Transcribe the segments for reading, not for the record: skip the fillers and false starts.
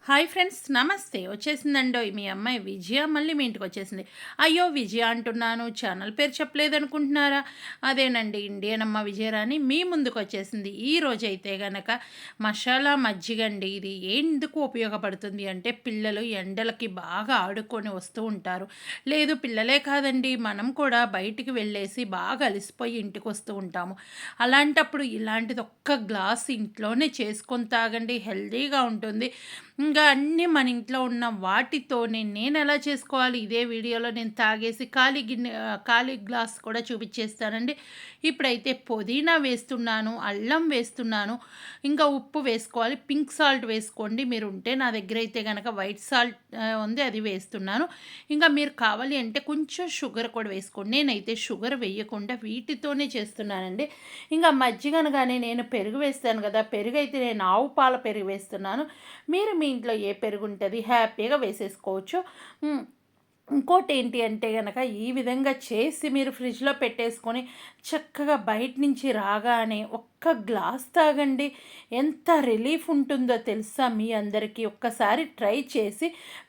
Hi friends, నమస్తే. వచ్చేసిందండోయ్ మీ అమ్మాయి విజయ మళ్ళీ మీ ఇంటికి వచ్చేసింది. అయ్యో విజయ అంటున్నాను, ఛానల్ పేరు చెప్పలేదనుకుంటున్నారా? అదేనండి, ఇండియన్ అమ్మ విజయరాణి మీ ముందుకు వచ్చేసింది. ఈ రోజైతే గనక మసాలా మజ్జిగండి. ఇది ఎందుకు ఉపయోగపడుతుంది అంటే పిల్లలు ఎండలకి బాగా ఆడుకొని వస్తూ ఉంటారు. లేదు పిల్లలే కాదండి, మనం కూడా బయటికి వెళ్ళేసి బాగా అలసిపోయి ఇంటికి వస్తూ ఉంటాము. అలాంటప్పుడు ఇలాంటిది ఒక్క గ్లాస్ ఇంట్లోనే చేసుకొని తాగండి, హెల్తీగా ఉంటుంది. ఇంకా అన్నీ మన ఇంట్లో ఉన్న వాటితోనే నేనెలా చేసుకోవాలి ఇదే వీడియోలో నేను తాగేసి ఖాళీ గ్లాస్ కూడా చూపించేస్తానండి. ఇప్పుడైతే పుదీనా వేస్తున్నాను, అల్లం వేస్తున్నాను, ఇంకా ఉప్పు వేసుకోవాలి. పింక్ సాల్ట్ వేసుకోండి మీరు ఉంటే. నా దగ్గర అయితే గనక వైట్ సాల్ట్ ఉంది, అది వేస్తున్నాను. ఇంకా మీరు కావాలి అంటే కొంచెం షుగర్ కూడా వేసుకోండి. నేనైతే షుగర్ వేయకుండా వీటితోనే చేస్తున్నానండి. ఇంకా మజ్జిగ అనగానే నేను పెరుగు వేస్తాను కదా, పెరుగు అయితే నేను ఆవు పాల పెరుగు వేస్తున్నాను. మీరు మీ ఇంట్లో ఏ పెరుగు ఉంటుంది హ్యాపీగా వేసేసుకోవచ్చు. ఇంకోటి ఏంటి అంటే గనక ఈ విధంగా చేసి మీరు ఫ్రిడ్జ్లో పెట్టేసుకొని చక్కగా బయట నుంచి రాగానే ఒక్క గ్లాస్ తాగండి. ఎంత రిలీఫ్ ఉంటుందో తెలుసా మీ అందరికీ. ఒక్కసారి ట్రై చేసి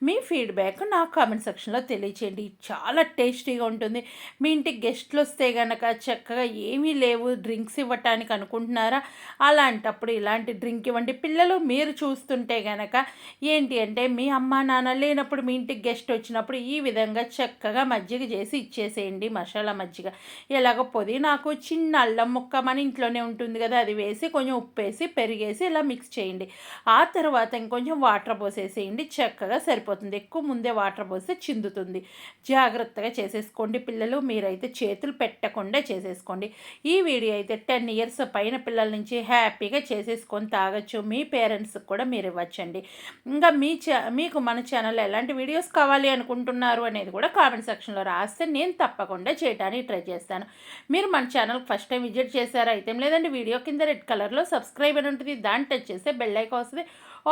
మీ ఫీడ్బ్యాక్ నా కామెంట్ సెక్షన్లో తెలియచేయండి. చాలా టేస్టీగా ఉంటుంది. మీ ఇంటికి గెస్ట్లు వస్తే గనక చక్కగా ఏమీ లేవు డ్రింక్స్ ఇవ్వటానికి అనుకుంటున్నారా, అలాంటప్పుడు ఇలాంటి డ్రింక్ ఇవ్వండి. పిల్లలు మీరు చూస్తుంటే గనక ఏంటి అంటే మీ అమ్మ నాన్న లేనప్పుడు మీ ఇంటికి గెస్ట్ వచ్చినప్పుడు ఈ విధంగా చక్కగా మజ్జిగ చేసి ఇచ్చేసేయండి. మసాలా మజ్జిగ ఎలాగో పుదీనాకు చిన్న అల్లం ముక్క మన ఇంట్లోనే ఉంటుంది కదా, అది వేసి కొంచెం ఉప్పు వేసి పెరిగేసి ఇలా మిక్స్ చేయండి. ఆ తర్వాత ఇంకొంచెం వాటర్ పోసేసేయండి, చక్కగా సరిపోతుంది. ఎక్కువ ముందే వాటర్ పోస్తే చిందుతుంది. జాగ్రత్తగా చేసేసుకోండి పిల్లలు. మీరైతే చేతులు పెట్టకుండా చేసేసుకోండి. ఈ వీడియో అయితే 10 ఇయర్స్ పైన పిల్లల నుంచి హ్యాపీగా చేసేసుకొని తాగొచ్చు. మీ పేరెంట్స్కి కూడా మీరు ఇవ్వచ్చండి. ఇంకా మీకు మన ఛానల్లో ఎలాంటి వీడియోస్ కావాలి అనుకుంటున్నారు అనేది కూడా కామెంట్ సెక్షన్లో రాస్తే నేను తప్పకుండా చేయడానికి ట్రై చేస్తాను. మీరు మన ఛానల్ ఫస్ట్ టైం విజిట్ చేశారా అయితే లేదంటే వీడియో కింద రెడ్ కలర్లో సబ్స్క్రైబ్ అని ఉంటుంది, దాన్ని టచ్ చేస్తే బెల్ ఐకాన్ వస్తుంది.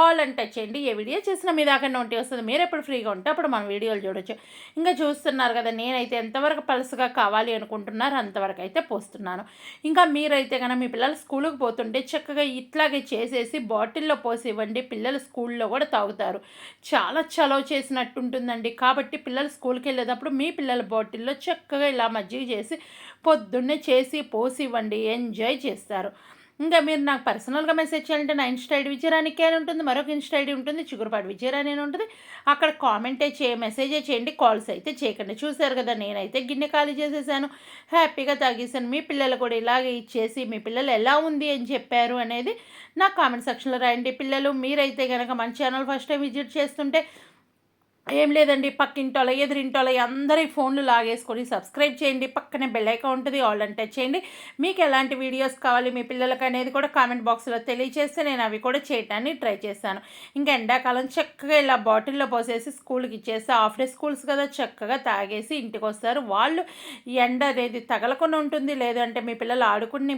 ఆల్ అని టచ్ చేయండి. ఏ వీడియో చేసినా మీ దాకా నోటి వస్తుంది. మీరు ఎప్పుడు ఫ్రీగా ఉంటే అప్పుడు మన వీడియోలు చూడొచ్చు. ఇంకా చూస్తున్నారు కదా, నేనైతే ఎంతవరకు పలుసుగా కావాలి అనుకుంటున్నారు అంతవరకు అయితే పోస్తున్నాను. ఇంకా మీరైతే కనుక మీ పిల్లలు స్కూల్కి పోతుంటే చక్కగా ఇట్లాగే చేసేసి బాటిల్లో పోసి ఇవ్వండి. పిల్లలు స్కూల్లో కూడా తాగుతారు. చాలా చలవ చేసినట్టు ఉంటుందండి. కాబట్టి పిల్లలు స్కూల్కి వెళ్ళేటప్పుడు మీ పిల్లల బాటిల్లో చక్కగా ఇలా మజ్జిగ చేసి పొద్దున్నే చేసి పోసి ఇవ్వండి, ఎంజాయ్ చేస్తారు. ఇంకా మీరు నాకు పర్సనల్గా మెసేజ్ చేయాలంటే నా ఇన్స్టా ఐడి విజయరాణికే అని ఉంటుంది, మరొక ఇన్స్టా ఐడి ఉంటుంది చిగురుపాటి విజయరాణి అని ఉంటుంది. అక్కడ కామెంటే మెసేజే చేయండి, కాల్స్ అయితే చేయకండి. చూశారు కదా, నేనైతే గిన్నె ఖాళీ చేసేసాను, హ్యాపీగా తాగేసాను. మీ పిల్లలు కూడా ఇలాగే ఇచ్చేసి మీ పిల్లలు ఎలా ఉంది అని చెప్పారు అనేది నా కామెంట్ సెక్షన్లో రాయండి. పిల్లలు మీరైతే కనుక మన ఛానల్ ఫస్ట్ టైం విజిట్ చేస్తుంటే ఏం లేదండి, పక్కింటోళ్ళ ఎదురింటోళ్ళ అందరి ఫోన్లు లాగేసుకొని సబ్స్క్రైబ్ చేయండి. పక్కనే బెల్ ఐకాన్ ఉంటుంది, ఆల్ అని టచ్ చేయండి. మీకు ఎలాంటి వీడియోస్ కావాలి మీ పిల్లలకి అనేది కూడా కామెంట్ బాక్స్లో తెలియచేస్తే నేను అవి కూడా చేయటానికి ట్రై చేస్తాను. ఇంకా ఎండాకాలం చక్కగా ఇలా బాటిల్లో పోసేసి స్కూల్కి ఇచ్చేస్తే హాఫ్ డే స్కూల్స్ కదా, చక్కగా తాగేసి ఇంటికి వస్తారు. వాళ్ళు ఎండ అనేది తగలకుండా ఉంటుంది. లేదంటే మీ పిల్లలు ఆడుకుని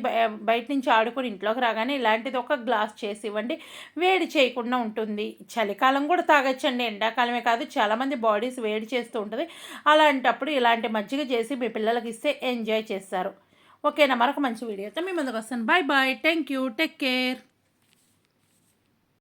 బయట నుంచి ఆడుకుని ఇంట్లోకి రాగానే ఇలాంటిది ఒక గ్లాస్ చేసి ఇవ్వండి, వేడి చేయకుండా ఉంటుంది. చలికాలం కూడా తాగొచ్చండి, ఎండాకాలమే కాదు. చాలామంది బాడీస్ వేడి చేస్తూ ఉంటుంది. అలాంటప్పుడు ఇలాంటి మజ్జిగ చేసి మీ పిల్లలకి ఇస్తే ఎంజాయ్ చేస్తారు. ఓకేనా, మరొక మంచి వీడియోతో మీ ముందుకు వస్తాను. Bye bye, thank you, take care.